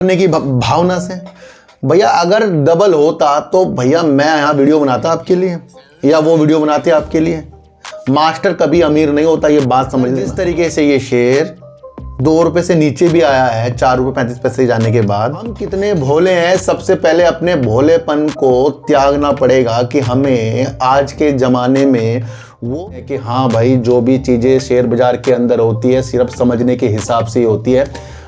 करने की भावना से। भैया अगर डबल होता तो भैया मैं यहाँ वीडियो बनाता आपके लिए या वो वीडियो बनाते आपके लिए। मास्टर कभी अमीर नहीं होता, ये बात समझ। जिस तरीके से ये शेयर 2 रुपए से नीचे भी आया है 4 रुपए 35 पैसे जाने के बाद, हम कितने भोले हैं। सबसे पहले अपने भोलेपन को त्यागना पड़ेगा कि हमें आज के ज़माने में वो है कि हाँ भाई जो भी चीज़ें शेयर बाजार के अंदर होती है सिर्फ समझने के हिसाब से ही होती है,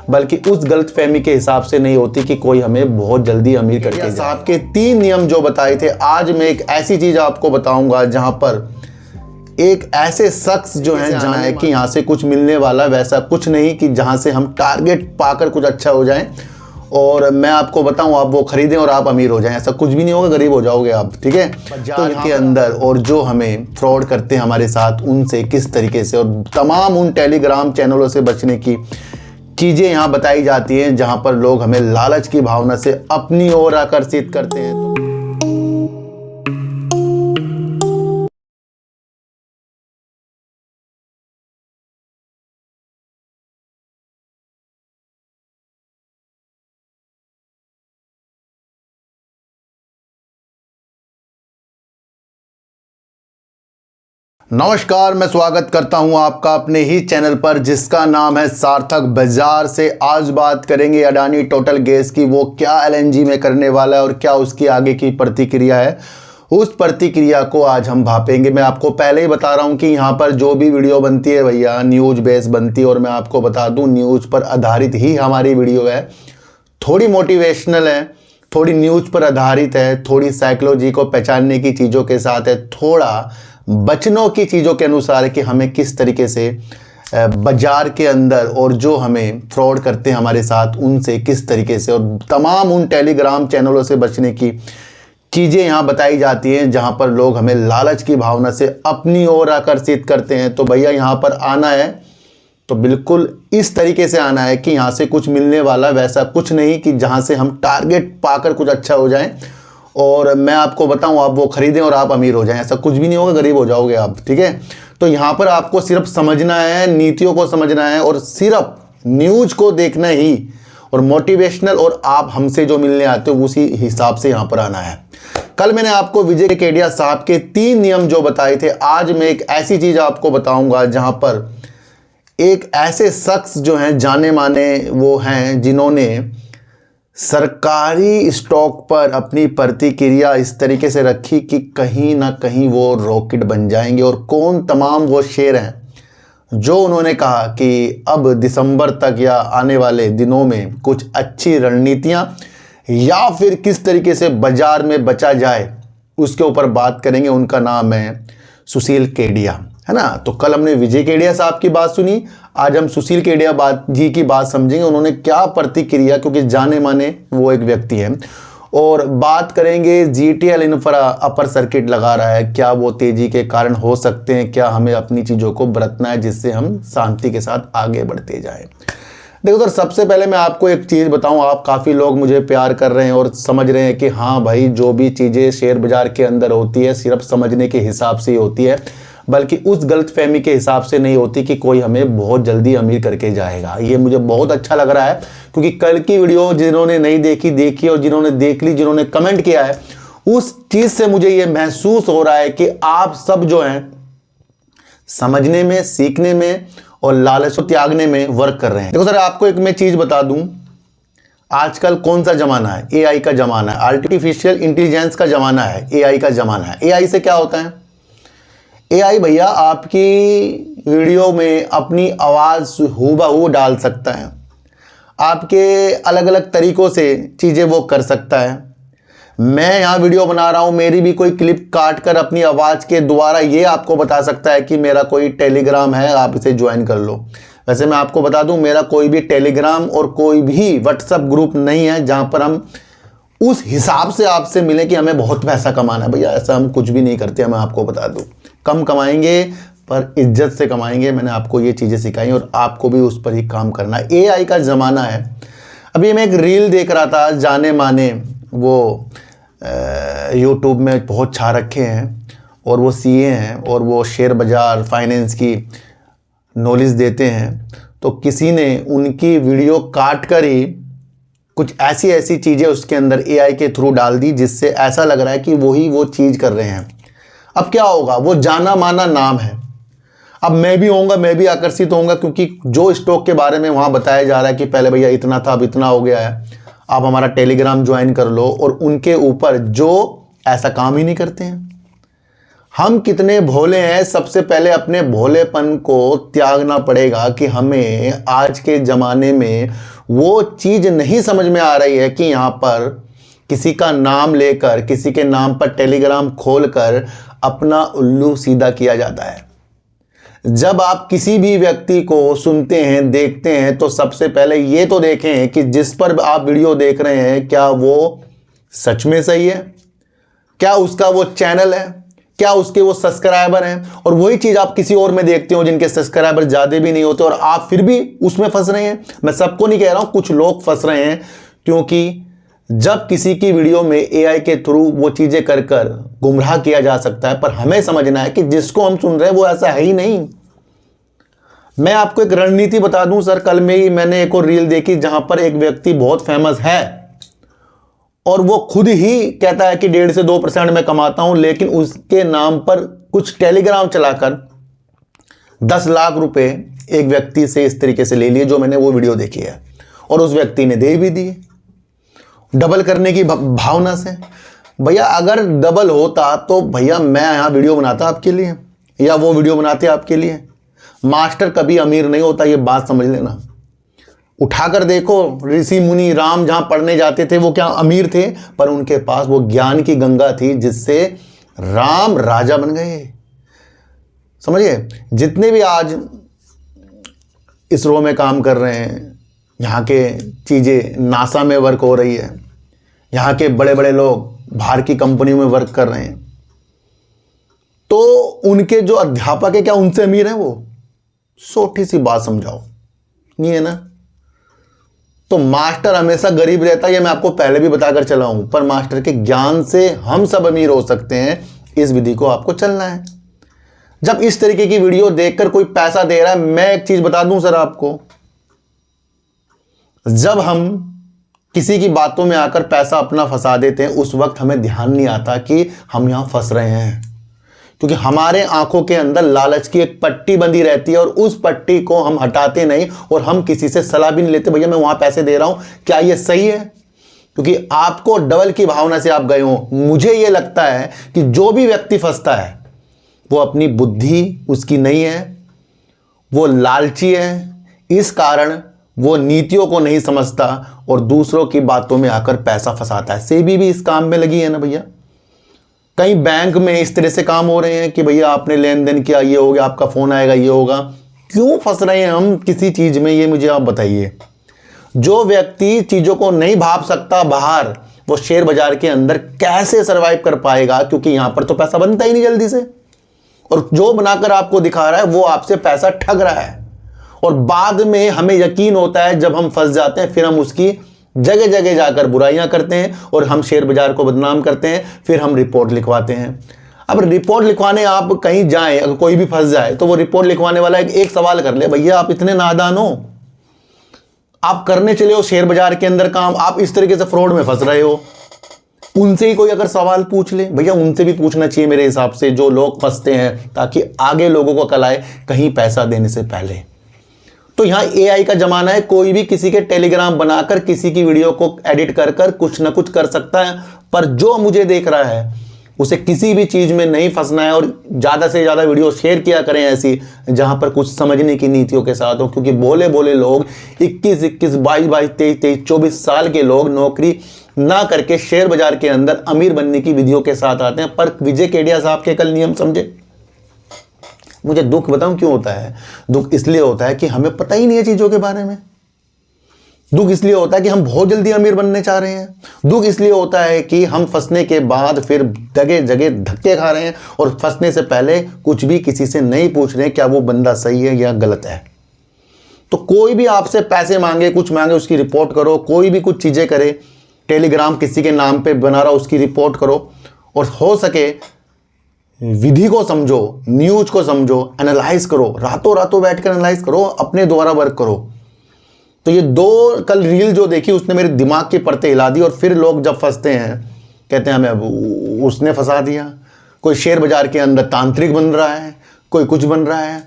बल्कि उस गलतफहमी के हिसाब से नहीं होती कि कोई हमें बहुत जल्दी अमीर करके जाए। आपके 3 नियम जो बताए थे, आज मैं एक ऐसी चीज़ आपको बताऊंगा जहां पर एक ऐसे शख्स जो है जाना है कि यहाँ से कुछ मिलने वाला, वैसा कुछ नहीं कि जहाँ से हम टारगेट पाकर कुछ अच्छा हो जाएं और मैं आपको बताऊं आप वो खरीदें और आप अमीर हो जाएं। ऐसा कुछ भी नहीं होगा, गरीब हो जाओगे आप, ठीक है। तो इनके अंदर और जो हमें फ्रॉड करते हैं हमारे साथ, उनसे किस तरीके से और तमाम उन टेलीग्राम चैनलों से बचने की चीज़ें यहाँ बताई जाती हैं जहाँ पर लोग हमें लालच की भावना से अपनी ओर आकर्षित करते हैं। नमस्कार, मैं स्वागत करता हूं आपका अपने ही चैनल पर जिसका नाम है सार्थक बाजार से। आज बात करेंगे अडानी टोटल गैस की। वो क्या एलएनजी में करने वाला है और क्या उसकी आगे की प्रतिक्रिया है, उस प्रतिक्रिया को आज हम भापेंगे। मैं आपको पहले ही बता रहा हूं कि यहाँ पर जो भी वीडियो बनती है भैया न्यूज़ बेस बनती है, और मैं आपको बता दूँ न्यूज़ पर आधारित ही हमारी वीडियो है। थोड़ी मोटिवेशनल है, थोड़ी न्यूज़ पर आधारित है, थोड़ी साइकोलॉजी को पहचानने की चीज़ों के साथ है, थोड़ा बचनों की चीज़ों के अनुसार है कि हमें किस तरीके से बाजार के अंदर और जो हमें फ्रॉड करते हैं हमारे साथ, उनसे किस तरीके से और तमाम उन टेलीग्राम चैनलों से बचने की चीज़ें यहाँ बताई जाती हैं जहाँ पर लोग हमें लालच की भावना से अपनी ओर आकर्षित करते हैं। तो भैया यहाँ पर आना है तो बिल्कुल इस तरीके से आना है कि यहाँ से कुछ मिलने वाला, वैसा कुछ नहीं कि जहाँ से हम टारगेट पाकर कुछ अच्छा हो जाएं और मैं आपको बताऊं आप वो खरीदें और आप अमीर हो जाएं। ऐसा कुछ भी नहीं होगा, गरीब हो जाओगे आप, ठीक है। तो यहाँ पर आपको सिर्फ समझना है, नीतियों को समझना है और सिर्फ न्यूज़ को देखना ही, और मोटिवेशनल और आप हमसे जो मिलने आते हो उसी हिसाब से यहाँ पर आना है। कल मैंने आपको विजय केडिया साहब के 3 नियम जो बताए थे, आज मैं एक ऐसी चीज़ आपको बताऊँगा जहाँ पर एक ऐसे शख्स जो हैं जाने माने वो हैं जिन्होंने सरकारी स्टॉक पर अपनी प्रतिक्रिया इस तरीके से रखी कि कहीं ना कहीं वो रॉकेट बन जाएंगे। और कौन तमाम वो शेयर हैं जो उन्होंने कहा कि अब दिसंबर तक या आने वाले दिनों में कुछ अच्छी रणनीतियां या फिर किस तरीके से बाजार में बचा जाए, उसके ऊपर बात करेंगे। उनका नाम है सुशील केडिया, है ना। तो कल हमने विजय केडिया साहब की बात सुनी, आज हम सुशील केडिया जी की बात समझेंगे, उन्होंने क्या प्रतिक्रिया, क्योंकि जाने माने वो एक व्यक्ति हैं। और बात करेंगे जीटीएल इंफ्रा अपर सर्किट लगा रहा है, क्या वो तेजी के कारण हो सकते हैं, क्या हमें अपनी चीज़ों को बरतना है जिससे हम शांति के साथ आगे बढ़ते जाएं। देखो सर, सबसे पहले मैं आपको एक चीज़ बताऊं, आप काफ़ी लोग मुझे प्यार कर रहे हैं और समझ रहे हैं कि हाँ भाई जो भी चीज़ें शेयर बाजार के अंदर होती है सिर्फ समझने के हिसाब से ही होती है, बल्कि उस गलतफहमी के हिसाब से नहीं होती कि कोई हमें बहुत जल्दी अमीर करके जाएगा। ये मुझे बहुत अच्छा लग रहा है, क्योंकि कल की वीडियो जिन्होंने नहीं देखी देखी, और जिन्होंने देख ली, जिन्होंने कमेंट किया है, उस चीज़ से मुझे ये महसूस हो रहा है कि आप सब जो हैं समझने में, सीखने में और लालच को त्यागने में वर्क कर रहे हैं। देखो सर, आपको एक मैं चीज़ बता दूं, आजकल कौन सा ज़माना है? एआई का ज़माना है, आर्टिफिशियल इंटेलिजेंस का ज़माना है, एआई का ज़माना है। एआई से क्या होता है? एआई भैया आपकी वीडियो में अपनी आवाज़ हूबहू डाल सकता है, आपके अलग अलग तरीक़ों से चीज़ें वो कर सकता है। मैं यहाँ वीडियो बना रहा हूँ, मेरी भी कोई क्लिप काट कर अपनी आवाज़ के द्वारा ये आपको बता सकता है कि मेरा कोई टेलीग्राम है, आप इसे ज्वाइन कर लो। वैसे मैं आपको बता दूँ, मेरा कोई भी टेलीग्राम और कोई भी व्हाट्सएप ग्रुप नहीं है जहाँ पर हम उस हिसाब से आपसे मिले कि हमें बहुत पैसा कमाना है। भैया ऐसा हम कुछ भी नहीं करते, मैं आपको बता दूँ। कम कमाएंगे पर इज्जत से कमाएंगे, मैंने आपको ये चीज़ें सिखाई और आपको भी उस पर ही काम करना है। एआई का ज़माना है। अभी मैं एक रील देख रहा था, जाने माने वो यूट्यूब में बहुत छा रखे हैं और वो सीए हैं और वो शेयर बाज़ार फाइनेंस की नॉलेज देते हैं। तो किसी ने उनकी वीडियो काट कर ही कुछ ऐसी ऐसी चीज़ें उसके अंदर एआई के थ्रू डाल दी जिससे ऐसा लग रहा है कि वही वो चीज़ कर रहे हैं। अब क्या होगा, वो जाना माना नाम है। अब मैं भी होऊंगा, मैं भी आकर्षित होऊंगा, क्योंकि जो स्टॉक के बारे में वहाँ बताया जा रहा है कि पहले भैया इतना था अब इतना हो गया है, आप हमारा टेलीग्राम ज्वाइन कर लो, और उनके ऊपर जो ऐसा काम ही नहीं करते हैं। हम कितने भोले हैं, सबसे पहले अपने भोलेपन को त्यागना पड़ेगा कि हमें आज के ज़माने में वो चीज़ नहीं समझ में आ रही है कि यहाँ पर किसी का नाम लेकर, किसी के नाम पर टेलीग्राम खोलकर अपना उल्लू सीधा किया जाता है। जब आप किसी भी व्यक्ति को सुनते हैं, देखते हैं, तो सबसे पहले ये तो देखें कि जिस पर आप वीडियो देख रहे हैं क्या वो सच में सही है, क्या उसका वो चैनल है, क्या उसके वो सब्सक्राइबर हैं। और वही चीज़ आप किसी और में देखते हो जिनके सब्सक्राइबर ज़्यादा भी नहीं होते और आप फिर भी उसमें फंस रहे हैं। मैं सबको नहीं कह रहा हूँ, कुछ लोग फंस रहे हैं, क्योंकि जब किसी की वीडियो में एआई के थ्रू वो चीज़ें कर कर गुमराह किया जा सकता है, पर हमें समझना है कि जिसको हम सुन रहे हैं वो ऐसा है ही नहीं। मैं आपको एक रणनीति बता दूं सर, कल में ही मैंने एक और रील देखी जहां पर एक व्यक्ति बहुत फेमस है और वो खुद ही कहता है कि 1.5 से 2% मैं कमाता हूं, लेकिन उसके नाम पर कुछ टेलीग्राम चलाकर 10 लाख रुपए एक व्यक्ति से इस तरीके से ले लिए, जो मैंने वो वीडियो देखी है, और उस व्यक्ति ने दे भी दिए डबल करने की भावना से। भैया अगर डबल होता तो भैया मैं यहाँ वीडियो बनाता आपके लिए, या वो वीडियो बनाते आपके लिए। मास्टर कभी अमीर नहीं होता, ये बात समझ लेना। उठाकर देखो, ऋषि मुनि राम जहां पढ़ने जाते थे वो क्या अमीर थे, पर उनके पास वो ज्ञान की गंगा थी जिससे राम राजा बन गए। समझिए, जितने भी आज इसरो में काम कर रहे हैं, यहाँ के चीज़ें नासा में वर्क हो रही है, यहाँ के बड़े बड़े लोग बाहर की कंपनियों में वर्क कर रहे हैं, तो उनके जो अध्यापक है क्या उनसे अमीर हैं वो? छोटी सी बात समझाओ, नहीं है ना। तो मास्टर हमेशा गरीब रहता है, ये मैं आपको पहले भी बताकर चला हूं, पर मास्टर के ज्ञान से हम सब अमीर हो सकते हैं। इस विधि को आपको चलना है। जब इस तरीके की वीडियो देखकर कोई पैसा दे रहा है, मैं एक चीज बता दूं सर आपको, जब हम किसी की बातों में आकर पैसा अपना फंसा देते हैं, उस वक्त हमें ध्यान नहीं आता कि हम यहां फंस रहे हैं, क्योंकि हमारे आंखों के अंदर लालच की एक पट्टी बंधी रहती है और उस पट्टी को हम हटाते नहीं, और हम किसी से सलाह भी नहीं लेते, भैया मैं वहां पैसे दे रहा हूं, क्या ये सही है? क्योंकि आपको डबल की भावना से आप गए हो। मुझे ये लगता है कि जो भी व्यक्ति फंसता है वो अपनी बुद्धि उसकी नहीं है, वो लालची है, इस कारण वो नीतियों को नहीं समझता और दूसरों की बातों में आकर पैसा फंसाता है। सेबी भी इस काम में लगी है ना भैया। कई बैंक में इस तरह से काम हो रहे हैं कि भैया आपने लेन देन किया, ये हो गया, आपका फोन आएगा, ये होगा। क्यों फंस रहे हैं हम किसी चीज में, ये मुझे आप बताइए। जो व्यक्ति चीजों को नहीं भाप सकता बाहर, वो शेयर बाजार के अंदर कैसे सरवाइव कर पाएगा? क्योंकि यहां पर तो पैसा बनता ही नहीं जल्दी से, और जो बनाकर आपको दिखा रहा है वो आपसे पैसा ठग रहा है, और बाद में हमें यकीन होता है जब हम फंस जाते हैं, फिर हम उसकी जगह जगह जाकर बुराइयां करते हैं और हम शेयर बाजार को बदनाम करते हैं, फिर हम रिपोर्ट लिखवाते हैं। अब रिपोर्ट लिखवाने आप कहीं जाएं, अगर कोई भी फंस जाए तो वो रिपोर्ट लिखवाने वाला एक सवाल कर ले, भैया आप इतने नादान हो, आप करने चले हो शेयर बाजार के अंदर काम, आप इस तरीके से फ्रॉड में फंस रहे हो। उनसे ही कोई अगर सवाल पूछ ले, भैया उनसे भी पूछना चाहिए मेरे हिसाब से, जो लोग फंसते हैं, ताकि आगे लोगों को अकल आए कहीं पैसा देने से पहले। तो यहाँ एआई का जमाना है, कोई भी किसी के टेलीग्राम बनाकर किसी की वीडियो को एडिट कर कर कुछ ना कुछ कर सकता है, पर जो मुझे देख रहा है उसे किसी भी चीज में नहीं फंसना है, और ज्यादा से ज्यादा वीडियो शेयर किया करें ऐसी जहां पर कुछ समझने की नीतियों के साथ हो। क्योंकि भोले भोले लोग 21, 22, 23, 24 साल के लोग नौकरी ना करके शेयर बाजार के अंदर अमीर बनने की विधियों के साथ आते हैं। पर विजय केडिया साहब के कल नियम समझे। मुझे दुख बताऊं क्यों होता है? दुख इसलिए होता है कि हमें पता ही नहीं है चीजों के बारे में। दुख इसलिए होता है कि हम बहुत जल्दी अमीर बनने चाह रहे हैं। दुख इसलिए होता है कि हम फंसने के बाद फिर जगह जगह धक्के खा रहे हैं, और फंसने से पहले कुछ भी किसी से नहीं पूछ रहे हैं क्या वो बंदा सही है या गलत है। तो कोई भी आपसे पैसे मांगे, कुछ मांगे, उसकी रिपोर्ट करो। कोई भी कुछ चीजें करे, टेलीग्राम किसी के नाम पे बना रहा, उसकी रिपोर्ट करो, और हो सके विधि को समझो, न्यूज को समझो, एनालाइज करो, रातों रातों बैठकर एनालाइज करो, अपने द्वारा वर्क करो। तो ये दो कल रील जो देखी उसने मेरे दिमाग की परतें हिला दी। और फिर लोग जब फंसते हैं कहते हैं हमें उसने फंसा दिया। कोई शेयर बाजार के अंदर तांत्रिक बन रहा है, कोई कुछ बन रहा है।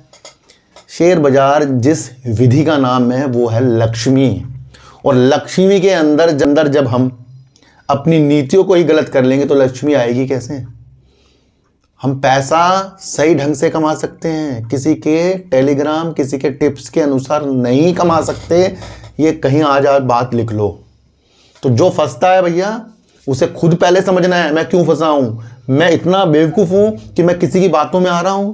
शेयर बाजार जिस विधि का नाम है वो है लक्ष्मी। और लक्ष्मी के अंदर जब हम अपनी नीतियों को ही गलत कर लेंगे तो लक्ष्मी आएगी कैसे। हम पैसा सही ढंग से कमा सकते हैं, किसी के टेलीग्राम किसी के टिप्स के अनुसार नहीं कमा सकते। ये कहीं आज बात लिख लो। तो जो फंसता है भैया उसे खुद पहले समझना है मैं क्यों फंसा हूं। मैं इतना बेवकूफ़ हूं कि मैं किसी की बातों में आ रहा हूं।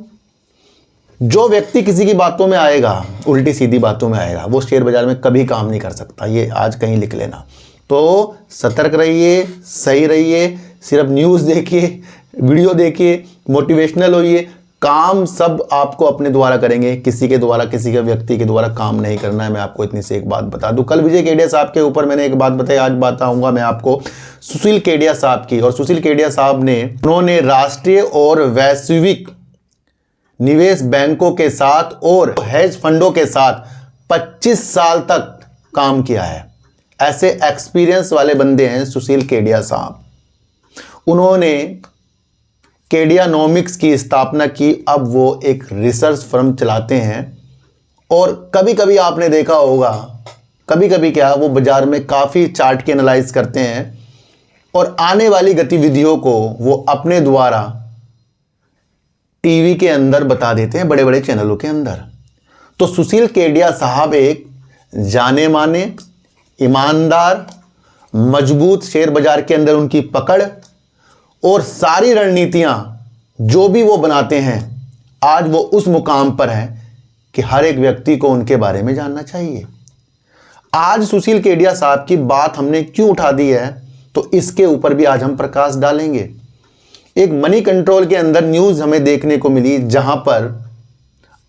जो व्यक्ति किसी की बातों में आएगा, उल्टी सीधी बातों में आएगा, वो शेयर बाजार में कभी काम नहीं कर सकता। ये आज कहीं लिख लेना। तो सतर्क रहिए, सही रहिए, सिर्फ न्यूज़ देखिए, वीडियो देखिए, मोटिवेशनल होइए। काम सब आपको अपने द्वारा करेंगे, किसी के द्वारा, किसी के व्यक्ति के द्वारा काम नहीं करना है। मैं आपको इतनी सी एक बात बता दूं। कल विजय केडिया साहब के ऊपर मैंने एक बात बताई, आज बताऊंगा मैं आपको सुशील केडिया साहब की। और सुशील केडिया साहब उन्होंने राष्ट्रीय और वैश्विक निवेश बैंकों के साथ और हेज फंडों के साथ 25 साल तक काम किया है। ऐसे एक्सपीरियंस वाले बंदे हैं सुशील केडिया साहब। उन्होंने केडियानॉमिक्स की स्थापना की। अब वो एक रिसर्च फर्म चलाते हैं। और कभी कभी आपने देखा होगा, कभी कभी क्या, वो बाजार में काफ़ी चार्ट की एनालाइज करते हैं और आने वाली गतिविधियों को वो अपने द्वारा टीवी के अंदर बता देते हैं, बड़े बड़े चैनलों के अंदर। तो सुशील केडिया साहब एक जाने माने, ईमानदार, मजबूत, शेयर बाजार के अंदर उनकी पकड़ और सारी रणनीतियां जो भी वो बनाते हैं, आज वो उस मुकाम पर है कि हर एक व्यक्ति को उनके बारे में जानना चाहिए। आज सुशील केडिया साहब की बात हमने क्यों उठा दी है, तो इसके ऊपर भी आज हम प्रकाश डालेंगे। एक मनी कंट्रोल के अंदर न्यूज़ हमें देखने को मिली, जहां पर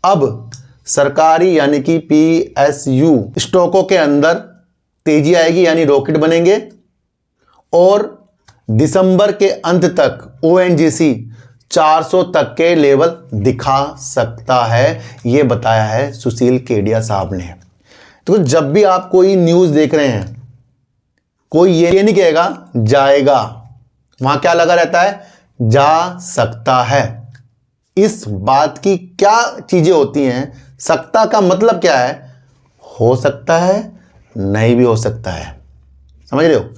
अब सरकारी यानी कि PSU स्टॉकों के अंदर तेजी आएगी, यानी रॉकेट बनेंगे। और दिसंबर के अंत तक ONGC 400 तक के लेवल दिखा सकता है, ये बताया है सुशील केडिया साहब ने। तो जब भी आप कोई न्यूज़ देख रहे हैं, कोई ये नहीं कहेगा जाएगा, वहां क्या लगा रहता है, जा सकता है। इस बात की क्या चीजें होती हैं, सकता का मतलब क्या है, हो सकता है, नहीं भी हो सकता है। समझ रहे हो।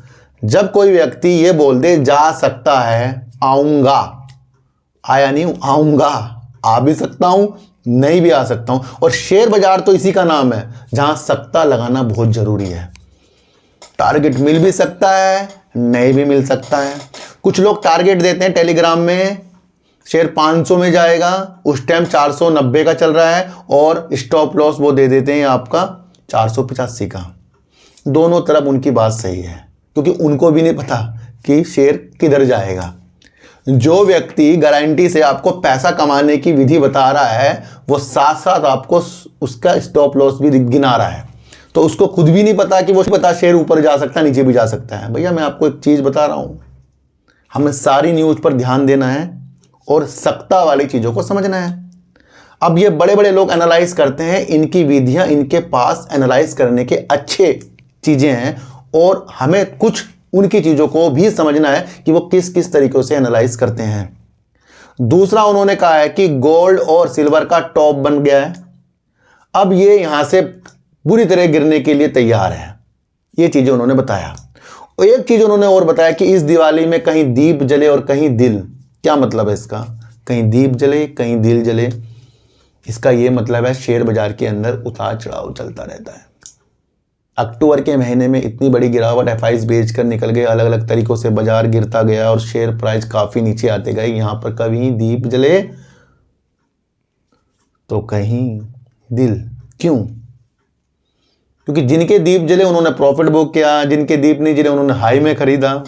जब कोई व्यक्ति ये बोल दे जा सकता है, आऊंगा, आया नहीं हूं, आऊंगा, आ भी सकता हूं, नहीं भी आ सकता हूं। और शेयर बाजार तो इसी का नाम है जहां सकता लगाना बहुत जरूरी है। टारगेट मिल भी सकता है, नहीं भी मिल सकता है। कुछ लोग टारगेट देते हैं टेलीग्राम में, शेयर 500 में जाएगा, उस टाइम 490 का चल रहा है, और स्टॉप लॉस वो दे देते हैं आपका 485 का। दोनों तरफ उनकी बात सही है, क्योंकि उनको भी नहीं पता कि शेयर किधर जाएगा। जो व्यक्ति गारंटी से आपको पैसा कमाने की विधि बता रहा है, वो साथ साथ आपको उसका स्टॉप लॉस भी गिना रहा है। तो उसको खुद भी नहीं पता कि वो पता शेयर ऊपर जा सकता है, नीचे भी जा सकता है। भैया मैं आपको एक चीज़ बता रहा हूँ, हमें सारी न्यूज़ पर ध्यान देना है और सख्ता वाली चीज़ों को समझना है। अब ये बड़े बड़े लोग एनालाइज करते हैं, इनकी विधियाँ इनके पास एनालाइज करने के अच्छे चीज़ें हैं, और हमें कुछ उनकी चीज़ों को भी समझना है कि वो किस किस तरीक़ों से एनालाइज करते हैं। दूसरा उन्होंने कहा है कि गोल्ड और सिल्वर का टॉप बन गया है, अब ये यहाँ से बुरी तरह गिरने के लिए तैयार है। ये चीज़ें उन्होंने बताया। और एक चीज़ उन्होंने और बताया कि इस दिवाली में कहीं दीप जले और कहीं दिल। क्या मतलब है इसका, कहीं दीप जले कहीं दिल जले। इसका ये मतलब है शेयर बाजार के अंदर उतार चढ़ाव चलता रहता है। अक्टूबर के महीने में इतनी बड़ी गिरावट, FIs बेचकर निकल गए, अलग अलग तरीक़ों से बाजार गिरता गया और शेयर प्राइस काफ़ी नीचे आते गए। यहाँ पर कभी दीप जले तो कहीं दिल। क्यों? क्योंकि जिनके दीप जले उन्होंने प्रॉफिट बुक किया, जिनके दीप नहीं जले उन्होंने हाई में खरीदा।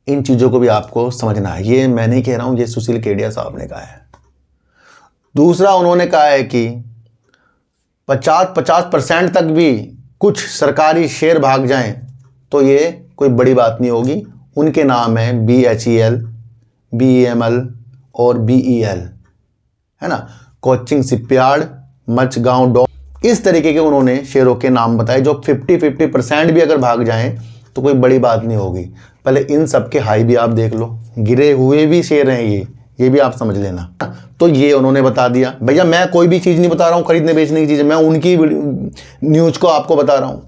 इन चीज़ों को भी आपको समझना है। ये मैं नहीं कह रहा हूँ, ये सुशील केडिया साहब ने कहा है। दूसरा उन्होंने कहा है कि 50% तक भी कुछ सरकारी शेयर भाग जाएं तो ये कोई बड़ी बात नहीं होगी। उनके नाम है BHEL, BEML और BEL, है ना। कोचिंग शिपयार्ड, मचगांव डॉक, इस तरीके के उन्होंने शेयरों के नाम बताए जो 50-50% भी अगर भाग जाएं तो कोई बड़ी बात नहीं होगी। पहले इन सब के हाई भी आप देख लो, गिरे हुए भी शेयर हैं ये भी आप समझ लेना। तो ये उन्होंने बता दिया। भैया मैं कोई भी चीज़ नहीं बता रहा हूँ खरीदने बेचने की चीज़, मैं उनकी न्यूज़ को आपको बता रहा हूँ।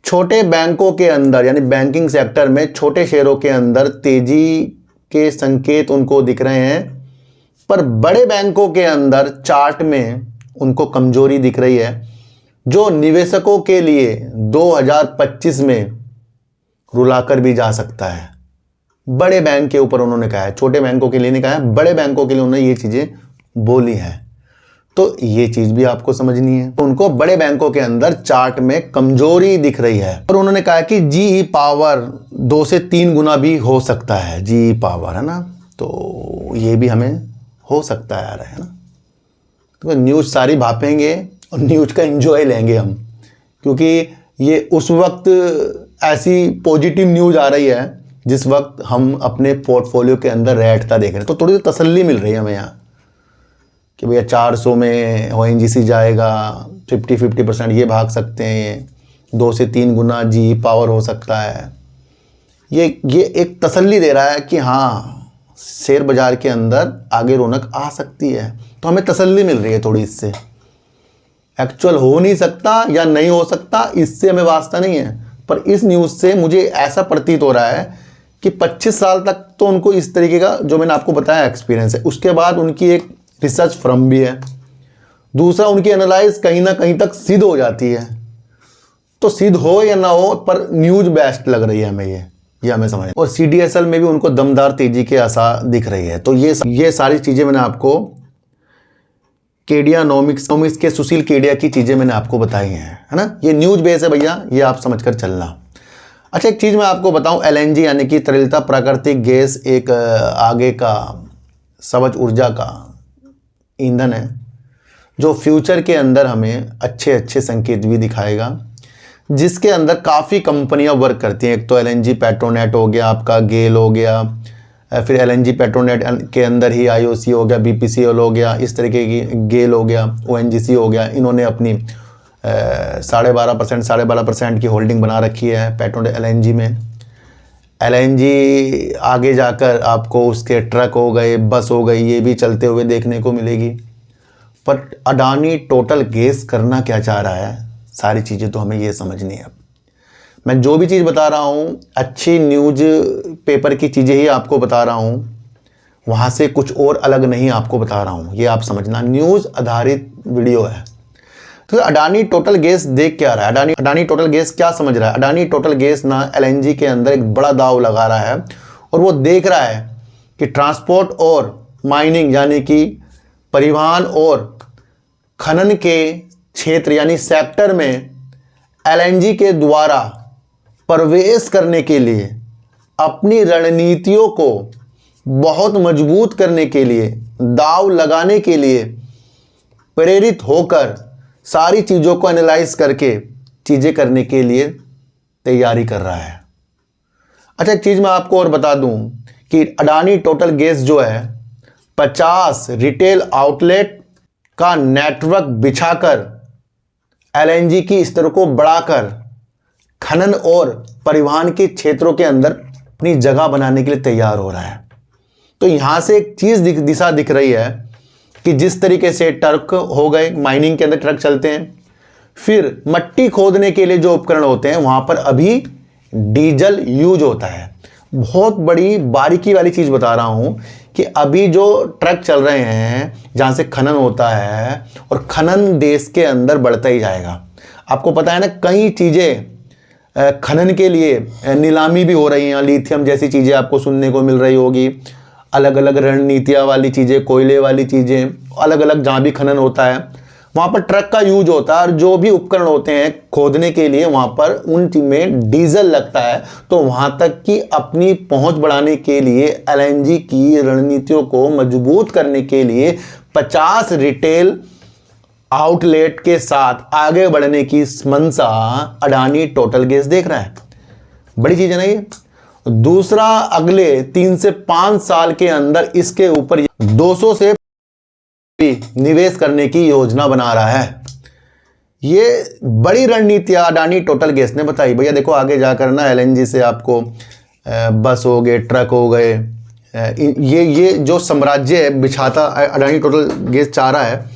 छोटे बैंकों के अंदर यानी बैंकिंग सेक्टर में छोटे शेयरों के अंदर तेजी के संकेत उनको दिख रहे हैं, पर बड़े बैंकों के अंदर चार्ट में उनको कमजोरी दिख रही है, जो निवेशकों के लिए 2025 में रुलाकर भी जा सकता है। बड़े बैंक के ऊपर उन्होंने कहा है, छोटे बैंकों के लिए नहीं कहा है, बड़े बैंकों के लिए उन्होंने ये चीज़ें बोली हैं। तो ये चीज़ भी आपको समझनी है। तो उनको बड़े बैंकों के अंदर चार्ट में कमजोरी दिख रही है। और उन्होंने कहा कि जीई पावर 2 से 3 गुना भी हो सकता है, जीई पावर है ना, तो ये भी हमें हो सकता है यार, है ना। तो न्यूज़ सारी भापेंगे और न्यूज़ का एंजॉय लेंगे हम, क्योंकि ये उस वक्त ऐसी पॉजिटिव न्यूज़ आ रही है जिस वक्त हम अपने पोर्टफोलियो के अंदर रेटता देख रहे हैं। तो थोड़ी सी तसल्ली मिल रही है हमें यहाँ कि भैया 400 में ओएनजीसी जाएगा, 50% ये भाग सकते हैं, 2 से 3 गुना जी पावर हो सकता है। ये एक तसल्ली दे रहा है कि हाँ शेयर बाजार के अंदर आगे रौनक आ सकती है। तो हमें तसल्ली मिल रही है थोड़ी इससे। एक्चुअल हो नहीं सकता या नहीं हो सकता इससे हमें वास्ता नहीं है, पर इस न्यूज़ से मुझे ऐसा प्रतीत हो रहा है कि 25 साल तक तो उनको इस तरीके का जो मैंने आपको बताया एक्सपीरियंस है। उसके बाद उनकी एक रिसर्च फर्म भी है, दूसरा उनकी एनालाइज कहीं ना कहीं तक सिद्ध हो जाती है। तो सिद्ध हो या ना हो, पर न्यूज़ बेस्ट लग रही है हमें ये हमें समझ। और सीडीएसएल में भी उनको दमदार तेजी के आसार दिख रही है। तो ये सारी चीज़ें मैंने आपको केडियानॉमिक्स के सुशील केडिया की चीज़ें मैंने आपको बताई हैं, है ना। ये न्यूज़ बेस है भैया, ये आप समझकर चलना। अच्छा एक चीज़ मैं आपको बताऊं, एलएनजी यानी कि तरलता प्राकृतिक गैस एक आगे का सवज ऊर्जा का ईंधन है जो फ्यूचर के अंदर हमें अच्छे संकेत भी दिखाएगा, जिसके अंदर काफ़ी कंपनियां वर्क करती हैं। एक तो एलएनजी पेट्रोनेट हो गया, आपका गेल हो गया, फिर एलएनजी पेट्रोनेट के अंदर ही आईओसी हो गया, बीपीसीएल हो गया, इस तरीके की गेल हो गया, ओएनजीसी हो गया। इन्होंने अपनी 12.5% की होल्डिंग बना रखी है पेट्रोनेट एलएनजी में। एलएनजी आगे जाकर आपको उसके ट्रक हो गए, बस हो गई, ये भी चलते हुए देखने को मिलेगी। पर अडानी टोटल गैस करना क्या चाह रहा है, सारी चीज़ें तो हमें ये समझनी है। मैं जो भी चीज़ बता रहा हूँ अच्छी न्यूज़ पेपर की चीज़ें ही आपको बता रहा हूँ, वहाँ से कुछ और अलग नहीं आपको बता रहा हूँ, ये आप समझना। न्यूज़ आधारित वीडियो है। तो अडानी टोटल गैस देख क्या रहा है, अडानी टोटल गैस क्या समझ रहा है। अडानी टोटल गैस ना एलएनजी के अंदर एक बड़ा दाव लगा रहा है, और वो देख रहा है कि ट्रांसपोर्ट और माइनिंग यानी कि परिवहन और खनन के क्षेत्र यानी सेक्टर में एलएनजी के द्वारा प्रवेश करने के लिए, अपनी रणनीतियों को बहुत मजबूत करने के लिए, दाव लगाने के लिए प्रेरित होकर सारी चीज़ों को एनालाइज करके चीज़ें करने के लिए तैयारी कर रहा है। अच्छा एक चीज़ मैं आपको और बता दूं कि अडानी टोटल गैस जो है 50 रिटेल आउटलेट का नेटवर्क बिछाकर एलएनजी की स्तर को बढ़ाकर खनन और परिवहन के क्षेत्रों के अंदर अपनी जगह बनाने के लिए तैयार हो रहा है। तो यहाँ से एक चीज़ दिशा दिख रही है कि जिस तरीके से ट्रक हो गए, माइनिंग के अंदर ट्रक चलते हैं, फिर मट्टी खोदने के लिए जो उपकरण होते हैं वहाँ पर अभी डीजल यूज होता है। बहुत बड़ी बारीकी वाली चीज़ बता रहा हूँ कि अभी जो ट्रक चल रहे हैं जहाँ से खनन होता है, और खनन देश के अंदर बढ़ता ही जाएगा। आपको पता है ना, कई चीज़ें खनन के लिए नीलामी भी हो रही हैं। लिथियम जैसी चीज़ें आपको सुनने को मिल रही होगी, अलग अलग रणनीतियाँ वाली चीज़ें, कोयले वाली चीज़ें, अलग अलग जहाँ भी खनन होता है वहाँ पर ट्रक का यूज होता है। और जो भी उपकरण होते हैं खोदने के लिए वहाँ पर उन में डीजल लगता है। तो वहाँ तक की अपनी पहुँच बढ़ाने के लिए, एलएनजी की रणनीतियों को मजबूत करने के लिए 50 रिटेल आउटलेट के साथ आगे बढ़ने की मंशा अडानी टोटल गैस देख रहा है। बड़ी चीज़ है ना ये। दूसरा, अगले 3 से 5 साल के अंदर इसके ऊपर 200 से निवेश करने की योजना बना रहा है। ये बड़ी रणनीतियाँ अडानी टोटल गैस ने बताई। भैया देखो आगे जाकर ना एलएनजी से आपको बस हो गए, ट्रक हो गए, ये जो साम्राज्य है बिछाता अडानी टोटल गैस चाह रहा है,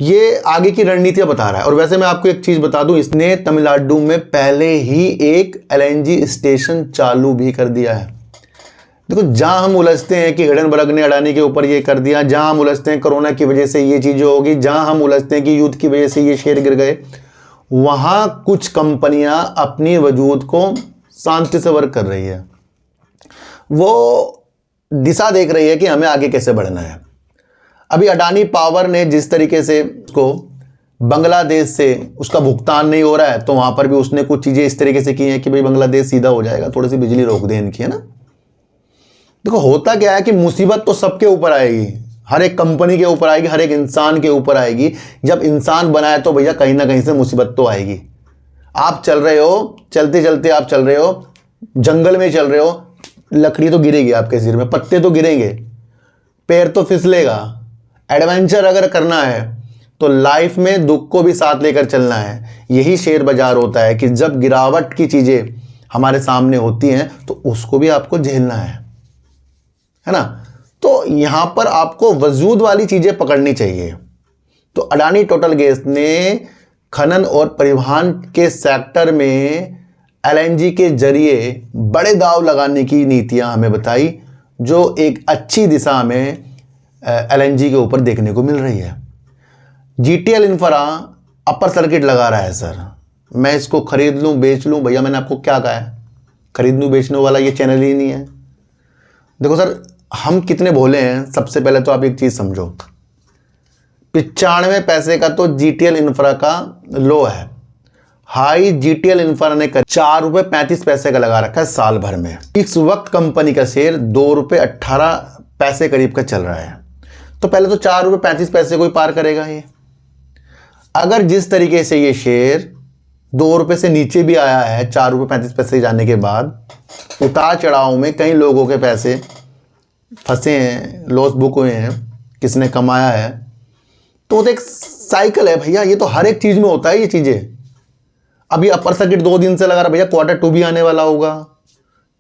ये आगे की रणनीतियाँ बता रहा है। और वैसे मैं आपको एक चीज़ बता दूं, इसने तमिलनाडु में पहले ही एक एलएनजी स्टेशन चालू भी कर दिया है। देखो जहां हम उलझते हैं कि हिडनबर्ग ने अडानी के ऊपर ये कर दिया, जहां हम उलझते हैं कोरोना की वजह से ये चीज़ें होगी, जहां हम उलझते हैं कि युद्ध की वजह से ये शेयर गिर गए, वहां कुछ कंपनियां अपनी वजूद को शांति से वर्क कर रही है। वो दिशा देख रही है कि हमें आगे कैसे बढ़ना है। अभी अडानी पावर ने जिस तरीके से उसको बांग्लादेश से उसका भुगतान नहीं हो रहा है, तो वहां पर भी उसने कुछ चीज़ें इस तरीके से की हैं कि भाई बांग्लादेश सीधा हो जाएगा, थोड़ी सी बिजली रोक दें इनकी, है ना। देखो होता क्या है कि मुसीबत तो सबके ऊपर आएगी, हर एक कंपनी के ऊपर आएगी, हर एक इंसान के ऊपर आएगी। जब इंसान बनाए तो भैया कहीं ना कहीं से मुसीबत तो आएगी। आप चल रहे हो, चलते चलते आप चल रहे हो, जंगल में चल रहे हो, लकड़ी तो गिरेगी आपके सिर में, पत्ते तो गिरेंगे, पैर तो फिसलेगा। एडवेंचर अगर करना है तो लाइफ में दुख को भी साथ लेकर चलना है। यही शेयर बाजार होता है कि जब गिरावट की चीज़ें हमारे सामने होती हैं तो उसको भी आपको झेलना है ना। तो यहां पर आपको वजूद वाली चीज़ें पकड़नी चाहिए। तो अडानी टोटल गैस ने खनन और परिवहन के सेक्टर में एलएनजी के जरिए बड़े दांव लगाने की नीतियां हमें बताई, जो एक अच्छी दिशा में एलएनजी के ऊपर देखने को मिल रही है। जीटीएल इंफ्रा अपर सर्किट लगा रहा है सर, मैं इसको खरीद लूं बेच लूं। भैया मैंने आपको क्या कहा है, खरीदने बेचने वाला ये चैनल ही नहीं है। देखो सर हम कितने भोले हैं, सबसे पहले तो आप एक चीज़ समझो, 95 पैसे का तो जीटीएल इंफ्रा का लो है, हाई जीटीएल इंफ्रा ने ₹4.35 का लगा रखा है साल भर में। इस वक्त कंपनी का शेयर ₹2.18 करीब का चल रहा है। तो पहले तो ₹4.35 को ही पार करेगा ये। अगर जिस तरीके से ये शेयर ₹2 से नीचे भी आया है ₹4.35 जाने के बाद, उतार चढ़ाव में कई लोगों के पैसे फंसे हैं, लॉस बुक हुए हैं, किसने कमाया है, तो एक साइकिल है भैया। ये तो हर एक चीज़ में होता है ये चीज़ें। अभी अपर सर्किट 2 दिन से लगा रहा भैया, Q2 भी आने वाला होगा,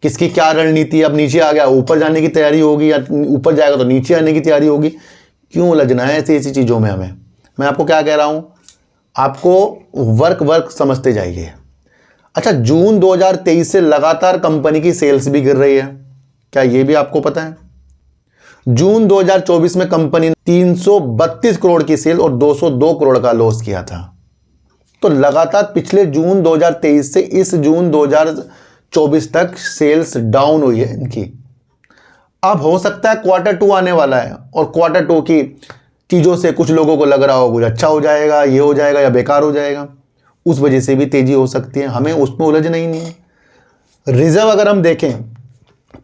किसकी क्या रणनीति, अब नीचे आ गया ऊपर जाने की तैयारी होगी, या ऊपर जाएगा तो नीचे आने की तैयारी होगी। क्यों उलझना है ऐसी चीज़ों में हमें। मैं आपको क्या कह रहा हूँ, आपको वर्क समझते जाइए। अच्छा, जून 2023 से लगातार कंपनी की सेल्स भी गिर रही है, क्या ये भी आपको पता है। जून 2024 में कंपनी ने 332 करोड़ की सेल और 202 करोड़ का लॉस किया था। तो लगातार पिछले जून 2023 से इस जून 2024 तक सेल्स डाउन हुई है इनकी। अब हो सकता है Q2 आने वाला है और Q2 की चीज़ों से कुछ लोगों को लग रहा हो कुछ अच्छा हो जाएगा, ये हो जाएगा या बेकार हो जाएगा, उस वजह से भी तेजी हो सकती है। हमें उसमें उलझना ही नहीं है। रिजर्व अगर हम देखें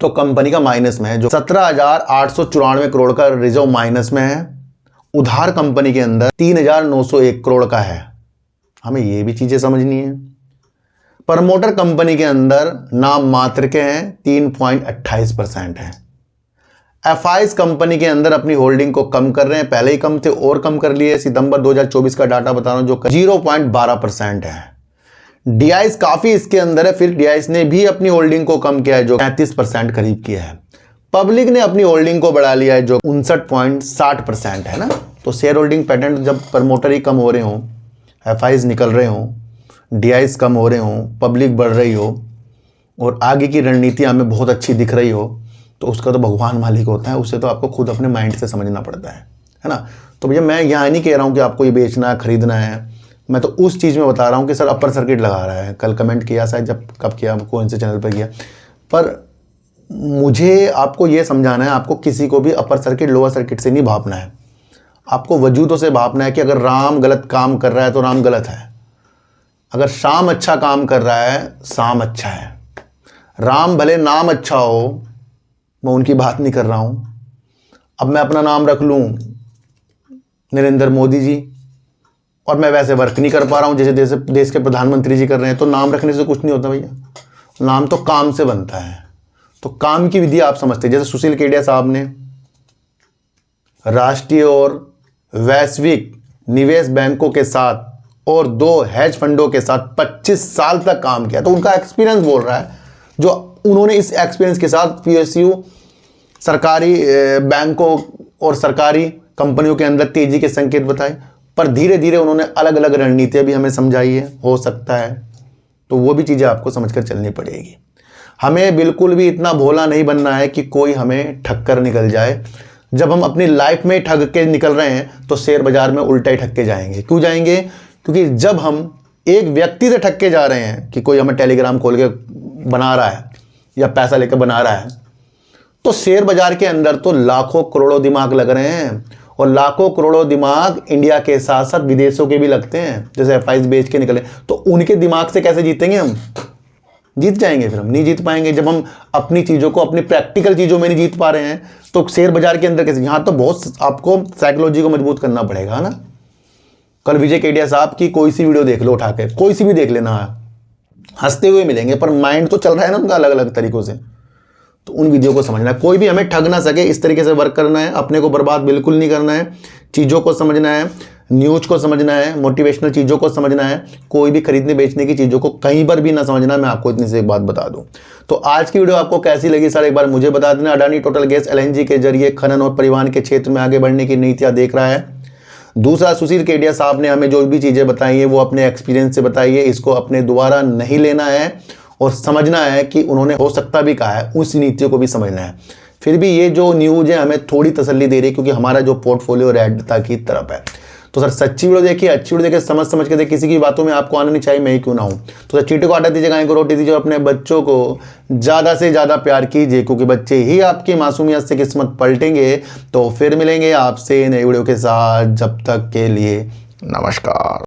तो कंपनी का माइनस में है, जो 17,894 करोड़ का रिजर्व माइनस में है। उधार कंपनी के अंदर 3,901 करोड़ का है। हमें ये भी चीज़ें समझनी है। प्रमोटर कंपनी के अंदर नाम मात्र के हैं, 3.28% है। एफआईज कंपनी के अंदर अपनी होल्डिंग को कम कर रहे हैं, पहले ही कम थे और कम कर लिए। सितंबर 2024 का डाटा बता रहा हूं, जो 0.12% है। डीआईएस काफ़ी इसके अंदर है, फिर डीआईएस ने भी अपनी होल्डिंग को कम किया है, जो 35% करीब किया है। पब्लिक ने अपनी होल्डिंग को बढ़ा लिया है, जो 59.60% है ना। तो शेयर होल्डिंग पैटर्न, जब प्रमोटर ही कम हो रहे हों, एफआईज निकल रहे हों, डीआईएस कम हो रहे हों, पब्लिक बढ़ रही हो और आगे की रणनीति हमें बहुत अच्छी दिख रही हो, तो उसका तो भगवान मालिक होता है। उसे तो आपको खुद अपने माइंड से समझना पड़ता है ना। तो भैया मैं यहाँ नहीं कह रहा हूँ कि आपको ये बेचना है, खरीदना है। मैं तो उस चीज़ में बता रहा हूँ कि सर अपर सर्किट लगा रहा है। कल कमेंट किया शायद, जब कब किया, कौन से चैनल पर किया, पर मुझे आपको ये समझाना है, आपको किसी को भी अपर सर्किट लोअर सर्किट से नहीं भापना है। आपको वजूदों से भापना है कि अगर राम गलत काम कर रहा है तो राम गलत है, अगर शाम अच्छा काम कर रहा है शाम अच्छा है। राम भले नाम अच्छा हो, मैं उनकी बात नहीं कर रहा हूँ। अब मैं अपना नाम रख लूँ नरेंद्र मोदी जी और मैं वैसे वर्क नहीं कर पा रहा हूँ जैसे देश के प्रधानमंत्री जी कर रहे हैं, तो नाम रखने से कुछ नहीं होता भैया। नाम तो काम से बनता है। तो काम की विधि आप समझते हैं। जैसे सुशील केडिया साहब ने राष्ट्रीय और वैश्विक निवेश बैंकों के साथ और 2 हेज फंडों के साथ 25 साल तक काम किया। तो उनका एक्सपीरियंस बोल रहा है, जो उन्होंने इस एक्सपीरियंस के साथ पीएसयू, सरकारी बैंकों और सरकारी कंपनियों के अंदर तेजी के संकेत बताए, पर धीरे धीरे उन्होंने अलग अलग रणनीतियाँ भी हमें समझाई है। हो सकता है तो वो भी चीज़ें आपको समझकर चलनी पड़ेगी। हमें बिल्कुल भी इतना भोला नहीं बनना है कि कोई हमें ठग कर निकल जाए। जब हम अपनी लाइफ में ठग के निकल रहे हैं तो शेयर बाजार में उल्टा ही ठग के जाएंगे। क्यों जाएंगे? क्योंकि जब हम एक व्यक्ति से ठग के जा रहे हैं कि कोई हमें टेलीग्राम खोल के बना रहा है या पैसा लेकर बना रहा है, तो शेयर बाजार के अंदर तो लाखों करोड़ों दिमाग लग रहे हैं, और लाखों करोड़ों दिमाग इंडिया के साथ साथ विदेशों के भी लगते हैं। जैसे FIs बेच के निकले, तो उनके दिमाग से कैसे जीतेंगे हम? जीत जाएंगे? फिर हम नहीं जीत पाएंगे। जब हम अपनी चीज़ों को, अपनी प्रैक्टिकल चीज़ों में नहीं जीत पा रहे हैं तो शेयर बाजार के अंदर कैसे? यहाँ तो बहुत आपको साइकोलॉजी को मजबूत करना पड़ेगा ना। कल विजय केडिया साहब की कोई सी वीडियो देख लो, उठा के कोई सी भी देख लेना, हंसते हुए मिलेंगे, पर माइंड तो चल रहा है ना उनका अलग अलग तरीकों से। तो उन वीडियो को समझना है। कोई भी हमें ठग ना सके, इस तरीके से वर्क करना है। अपने को बर्बाद बिल्कुल नहीं करना है। चीज़ों को समझना है, न्यूज को समझना है, मोटिवेशनल चीज़ों को समझना है। कोई भी खरीदने बेचने की चीज़ों को कहीं पर भी ना समझना। मैं आपको इतनी सी एक बात बता दूं। तो आज की वीडियो आपको कैसी लगी सर, एक बार मुझे बता देना। अडानी टोटल गैस LNG के जरिए खनन और परिवहन के क्षेत्र में आगे बढ़ने की नीतियाँ देख रहा है। दूसरा, सुशील केडिया साहब ने हमें जो भी चीज़ें बताई है वो अपने एक्सपीरियंस से बताई है। इसको अपने दोबारा नहीं लेना है और समझना है कि उन्होंने हो सकता भी कहा है, उस नीतियों को भी समझना है। फिर भी ये जो न्यूज़ है हमें थोड़ी तसल्ली दे रही है, क्योंकि हमारा जो पोर्टफोलियो रेडता की तरफ है। तो सर सच्ची वीडियो देखिए, अच्छी वीडियो देखिए, समझ के देखिए। किसी की बातों में आपको आना नहीं चाहिए, मैं ही क्यों ना हूँ। तो सर चींटी को आटा दीजिए, गाय को रोटी दीजिए, अपने बच्चों को ज़्यादा से ज़्यादा प्यार कीजिए, क्योंकि बच्चे ही आपकी मासूमियत से किस्मत पलटेंगे। तो फिर मिलेंगे आपसे नई वीडियो के साथ, जब तक के लिए नमस्कार।